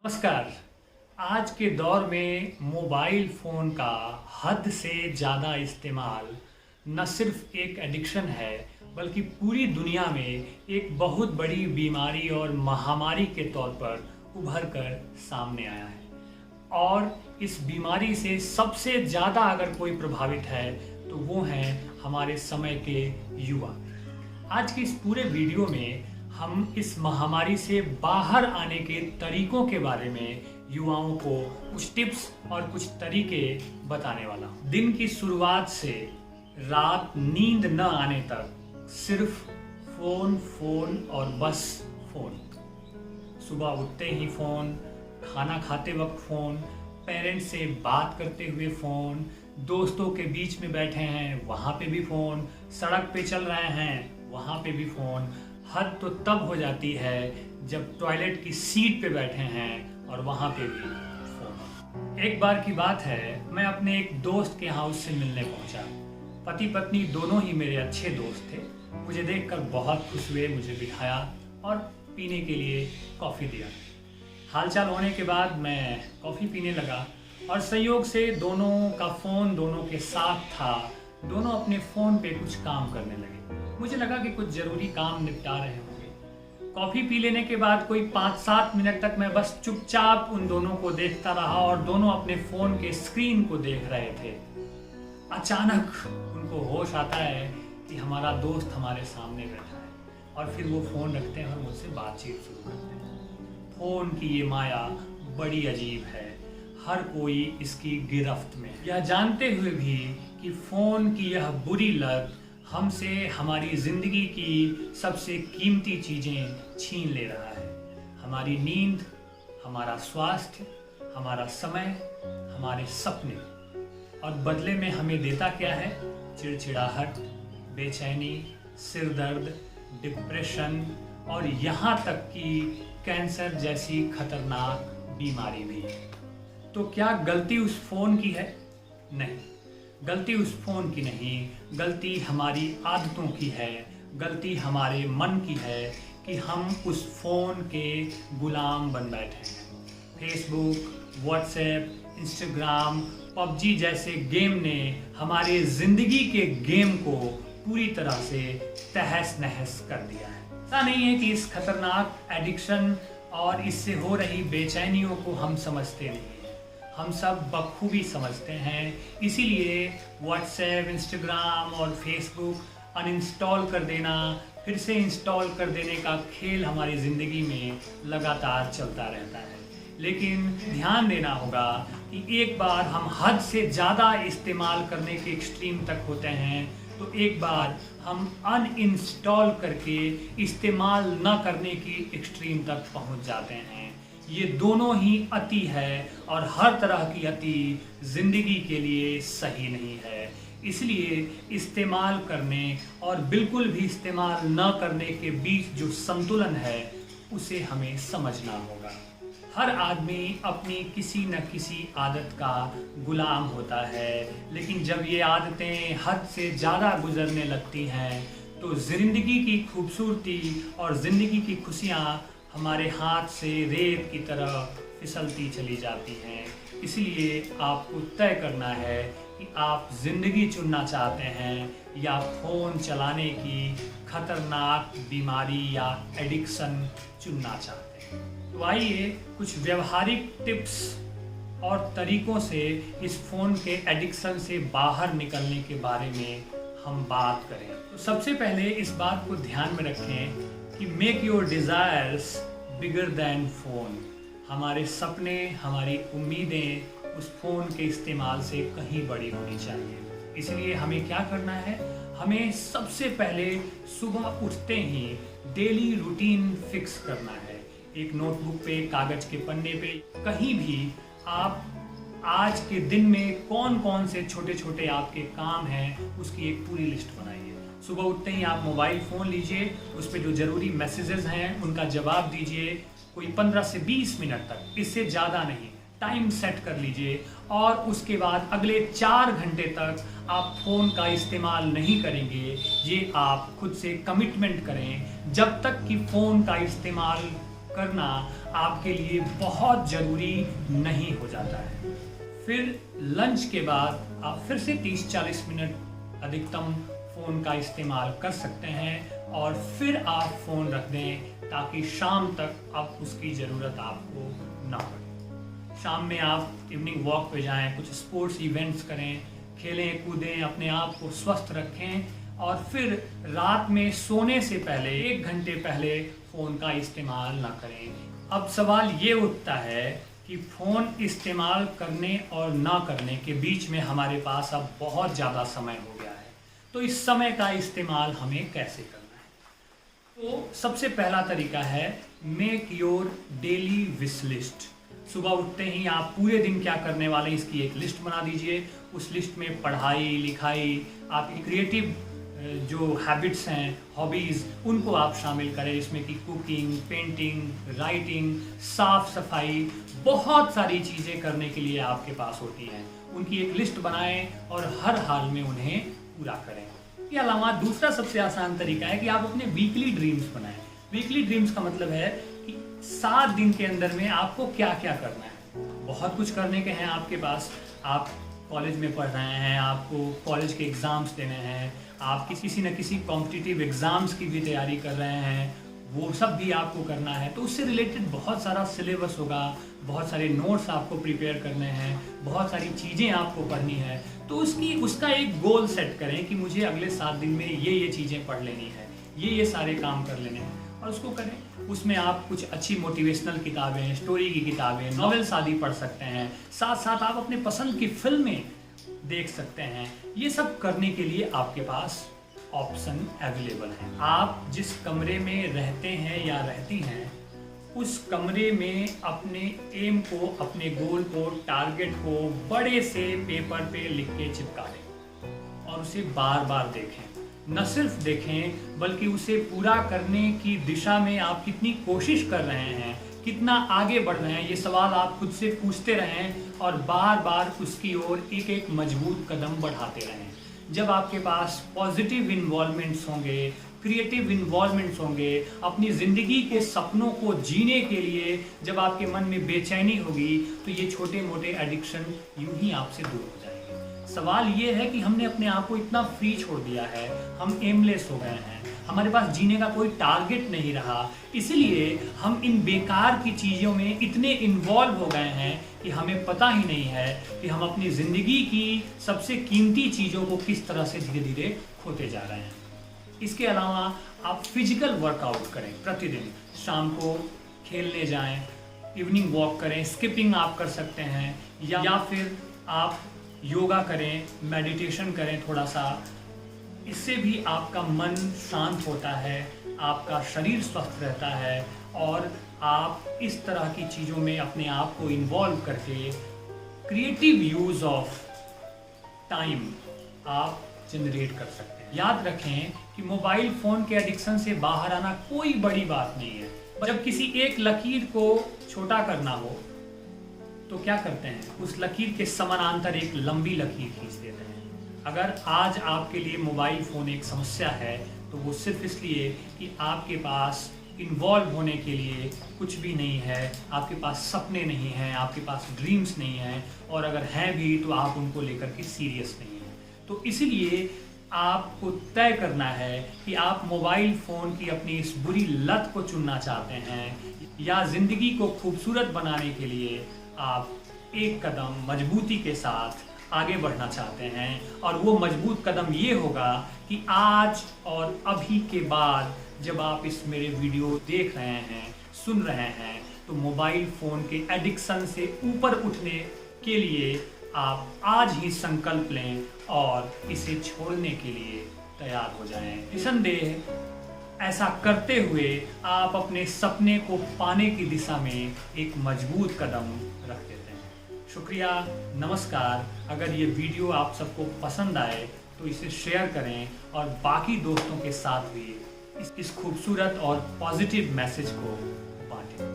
नमस्कार। आज के दौर में मोबाइल फ़ोन का हद से ज़्यादा इस्तेमाल न सिर्फ एक एडिक्शन है बल्कि पूरी दुनिया में एक बहुत बड़ी बीमारी और महामारी के तौर पर उभर कर सामने आया है। और इस बीमारी से सबसे ज़्यादा अगर कोई प्रभावित है तो वो हैं हमारे समय के युवा। आज के इस पूरे वीडियो में हम इस महामारी से बाहर आने के तरीकों के बारे में युवाओं को कुछ टिप्स और कुछ तरीके बताने वाला हूँ। दिन की शुरुआत से रात नींद न आने तक सिर्फ फोन फोन और बस फोन। सुबह उठते ही फोन, खाना खाते वक्त फोन, पेरेंट्स से बात करते हुए फोन, दोस्तों के बीच में बैठे हैं वहाँ पे भी फोन, सड़क पे चल रहे हैं वहाँ पे भी फोन। हद तो तब हो जाती है जब टॉयलेट की सीट पे बैठे हैं और वहाँ पे भी फोन। एक बार की बात है, मैं अपने एक दोस्त के यहाँ उससे मिलने पहुँचा। पति पत्नी दोनों ही मेरे अच्छे दोस्त थे। मुझे देखकर बहुत खुश हुए, मुझे बिठाया और पीने के लिए कॉफ़ी दिया। हालचाल होने के बाद मैं कॉफ़ी पीने लगा और संयोग से दोनों का फ़ोन दोनों के साथ था। दोनों अपने फ़ोन पे कुछ काम करने लगे। मुझे लगा कि कुछ ज़रूरी काम निपटा रहे होंगे। कॉफ़ी पी लेने के बाद कोई 5-7 मिनट तक मैं बस चुपचाप उन दोनों को देखता रहा और दोनों अपने फ़ोन के स्क्रीन को देख रहे थे। अचानक उनको होश आता है कि हमारा दोस्त हमारे सामने बैठा है और फिर वो फ़ोन रखते हैं और मुझसे बातचीत शुरू करते हैं। फ़ोन की ये माया बड़ी अजीब है। हर कोई इसकी गिरफ्त में, यह जानते हुए भी कि फ़ोन की यह बुरी लत हमसे हमारी ज़िंदगी की सबसे कीमती चीज़ें छीन ले रहा है। हमारी नींद, हमारा स्वास्थ्य, हमारा समय, हमारे सपने, और बदले में हमें देता क्या है? चिड़चिड़ाहट, बेचैनी, सिर दर्द, डिप्रेशन और यहाँ तक कि कैंसर जैसी खतरनाक बीमारी भी। तो क्या गलती उस फ़ोन की है? नहीं, गलती उस फ़ोन की नहीं, गलती हमारी आदतों की है। गलती हमारे मन की है कि हम उस फ़ोन के गुलाम बन बैठे हैं। फेसबुक, व्हाट्सएप, इंस्टाग्राम, पबजी जैसे गेम ने हमारे ज़िंदगी के गेम को पूरी तरह से तहस नहस कर दिया है। ऐसा नहीं है कि इस खतरनाक एडिक्शन और इससे हो रही बेचैनियों को हम समझते नहीं, हम सब बखूबी समझते हैं। इसीलिए व्हाट्सएप, इंस्टाग्राम और फेसबुक अनइंस्टॉल कर देना, फिर से इंस्टॉल कर देने का खेल हमारी ज़िंदगी में लगातार चलता रहता है। लेकिन ध्यान देना होगा कि एक बार हम हद से ज़्यादा इस्तेमाल करने के एक्सट्रीम तक होते हैं तो एक बार हम अनइंस्टॉल करके इस्तेमाल न करने की एक्सट्रीम तक पहुंच जाते हैं। ये दोनों ही अति है और हर तरह की अति ज़िंदगी के लिए सही नहीं है। इसलिए इस्तेमाल करने और बिल्कुल भी इस्तेमाल न करने के बीच जो संतुलन है उसे हमें समझना होगा। हर आदमी अपनी किसी न किसी आदत का गुलाम होता है, लेकिन जब ये आदतें हद से ज़्यादा गुजरने लगती हैं तो ज़िंदगी की खूबसूरती और ज़िंदगी की खुशियाँ हमारे हाथ से रेत की तरह फिसलती चली जाती हैं। इसलिए आपको तय करना है कि आप ज़िंदगी चुनना चाहते हैं या फ़ोन चलाने की खतरनाक बीमारी या एडिक्शन चुनना चाहते हैं। तो आइए कुछ व्यवहारिक टिप्स और तरीकों से इस फ़ोन के एडिक्शन से बाहर निकलने के बारे में हम बात करें। तो सबसे पहले इस बात को ध्यान में रखें कि make your desires bigger than phone. हमारे सपने, हमारी उम्मीदें उस फ़ोन के इस्तेमाल से कहीं बड़ी होनी चाहिए। इसलिए हमें क्या करना है? हमें सबसे पहले सुबह उठते ही डेली रूटीन फिक्स करना है। एक नोटबुक पे, कागज़ के पन्ने पे, कहीं भी आप आज के दिन में कौन कौन से छोटे छोटे आपके काम हैं उसकी एक पूरी लिस्ट बनाइए। सुबह उठते ही आप मोबाइल फ़ोन लीजिए, उस पर जो ज़रूरी मैसेजेस हैं उनका जवाब दीजिए। कोई 15 से 20 मिनट तक, इससे ज़्यादा नहीं, टाइम सेट कर लीजिए। और उसके बाद अगले 4 घंटे तक आप फ़ोन का इस्तेमाल नहीं करेंगे। ये आप खुद से कमिटमेंट करें। जब तक कि फ़ोन का इस्तेमाल करना आपके लिए बहुत ज़रूरी नहीं हो जाता है। फिर लंच के बाद आप फिर से 30-40 मिनट अधिकतम फ़ोन का इस्तेमाल कर सकते हैं और फिर आप फ़ोन रख दें ताकि शाम तक अब उसकी ज़रूरत आपको ना पड़े। शाम में आप इवनिंग वॉक पे जाएं, कुछ स्पोर्ट्स इवेंट्स करें, खेलें कूदें, अपने आप को स्वस्थ रखें और फिर रात में सोने से पहले 1 घंटे पहले फ़ोन का इस्तेमाल ना करें। अब सवाल ये उठता है कि फ़ोन इस्तेमाल करने और ना करने के बीच में हमारे पास अब बहुत ज़्यादा समय हो गया है, तो इस समय का इस्तेमाल हमें कैसे करना है? तो सबसे पहला तरीका है make your daily wish list. सुबह उठते ही आप पूरे दिन क्या करने वाले हैं इसकी एक लिस्ट बना दीजिए। उस लिस्ट में पढ़ाई लिखाई, आपकी क्रिएटिव जो हैबिट्स हैं, हॉबीज़, उनको आप शामिल करें। इसमें कि कुकिंग, पेंटिंग, राइटिंग, साफ सफाई, बहुत सारी चीज़ें करने के लिए आपके पास होती हैं। उनकी एक लिस्ट बनाएं और हर हाल में उन्हें पूरा करें। इसके अलावा दूसरा सबसे आसान तरीका है कि आप अपने वीकली ड्रीम्स बनाएं। वीकली ड्रीम्स का मतलब है कि 7 दिन के अंदर में आपको क्या क्या करना है। बहुत कुछ करने के हैं आपके पास। आप कॉलेज में पढ़ रहे हैं, आपको कॉलेज के एग्ज़ाम्स देने हैं, आप किसी न किसी कॉम्पिटिटिव एग्ज़ाम्स की भी तैयारी कर रहे हैं, वो सब भी आपको करना है। तो उससे रिलेटेड बहुत सारा सिलेबस होगा, बहुत सारे नोट्स आपको प्रिपेयर करने हैं, बहुत सारी चीज़ें आपको पढ़नी है। तो उसका एक गोल सेट करें कि मुझे अगले 7 दिन में ये चीज़ें पढ़ लेनी है, ये सारे काम कर लेने हैं और उसको करें। उसमें आप कुछ अच्छी मोटिवेशनल किताबें, स्टोरी की किताबें, नॉवेल्स आदि पढ़ सकते हैं। साथ साथ आप अपने पसंद की फिल्में देख सकते हैं। ये सब करने के लिए आपके पास ऑप्शन अवेलेबल हैं। आप जिस कमरे में रहते हैं या रहती हैं, उस कमरे में अपने एम को, अपने गोल को, टारगेट को बड़े से पेपर पे लिख के चिपका दें और उसे बार बार देखें। न सिर्फ देखें बल्कि उसे पूरा करने की दिशा में आप कितनी कोशिश कर रहे हैं, कितना आगे बढ़ रहे हैं, ये सवाल आप खुद से पूछते रहें और बार बार उसकी ओर एक एक मजबूत कदम बढ़ाते रहें। जब आपके पास पॉजिटिव इन्वॉल्वमेंट्स होंगे, क्रिएटिव इन्वॉल्वमेंट्स होंगे, अपनी ज़िंदगी के सपनों को जीने के लिए जब आपके मन में बेचैनी होगी, तो ये छोटे मोटे एडिक्शन यूं ही आपसे दूर हो जाएंगे। सवाल ये है कि हमने अपने आप को इतना फ्री छोड़ दिया है, हम एमलेस हो गए हैं, हमारे पास जीने का कोई टारगेट नहीं रहा, इसलिए हम इन बेकार की चीज़ों में इतने इन्वॉल्व हो गए हैं कि हमें पता ही नहीं है कि हम अपनी ज़िंदगी की सबसे कीमती चीज़ों को किस तरह से धीरे धीरे खोते जा रहे हैं। इसके अलावा आप फिजिकल वर्कआउट करें प्रतिदिन। शाम को खेलने जाएं, इवनिंग वॉक करें, स्किपिंग आप कर सकते हैं या फिर आप योगा करें, मेडिटेशन करें थोड़ा सा। इससे भी आपका मन शांत होता है, आपका शरीर स्वस्थ रहता है और आप इस तरह की चीज़ों में अपने आप को इन्वॉल्व करके क्रिएटिव यूज़ ऑफ टाइम आप जनरेट कर सकते हैं। याद रखें कि मोबाइल फ़ोन के एडिक्शन से बाहर आना कोई बड़ी बात नहीं है। जब किसी एक लकीर को छोटा करना हो तो क्या करते हैं, उस लकीर के समानांतर एक लंबी लकीर खींच देते हैं। अगर आज आपके लिए मोबाइल फ़ोन एक समस्या है तो वो सिर्फ इसलिए कि आपके पास इन्वॉल्व होने के लिए कुछ भी नहीं है, आपके पास सपने नहीं हैं, आपके पास ड्रीम्स नहीं हैं और अगर हैं भी तो आप उनको लेकर के सीरियस नहीं हैं। तो इसलिए आपको तय करना है कि आप मोबाइल फ़ोन की अपनी इस बुरी लत को चुनना चाहते हैं या ज़िंदगी को खूबसूरत बनाने के लिए आप एक कदम मजबूती के साथ आगे बढ़ना चाहते हैं। और वो मजबूत कदम ये होगा कि आज और अभी के बाद जब आप इस मेरे वीडियो देख रहे हैं, सुन रहे हैं, तो मोबाइल फ़ोन के एडिक्शन से ऊपर उठने के लिए आप आज ही संकल्प लें और इसे छोड़ने के लिए तैयार हो जाएं। निसंदेह ऐसा करते हुए आप अपने सपने को पाने की दिशा में एक मजबूत कदम रख देते हैं। शुक्रिया, नमस्कार। अगर ये वीडियो आप सबको पसंद आए तो इसे शेयर करें और बाकी दोस्तों के साथ भी इस खूबसूरत और पॉजिटिव मैसेज को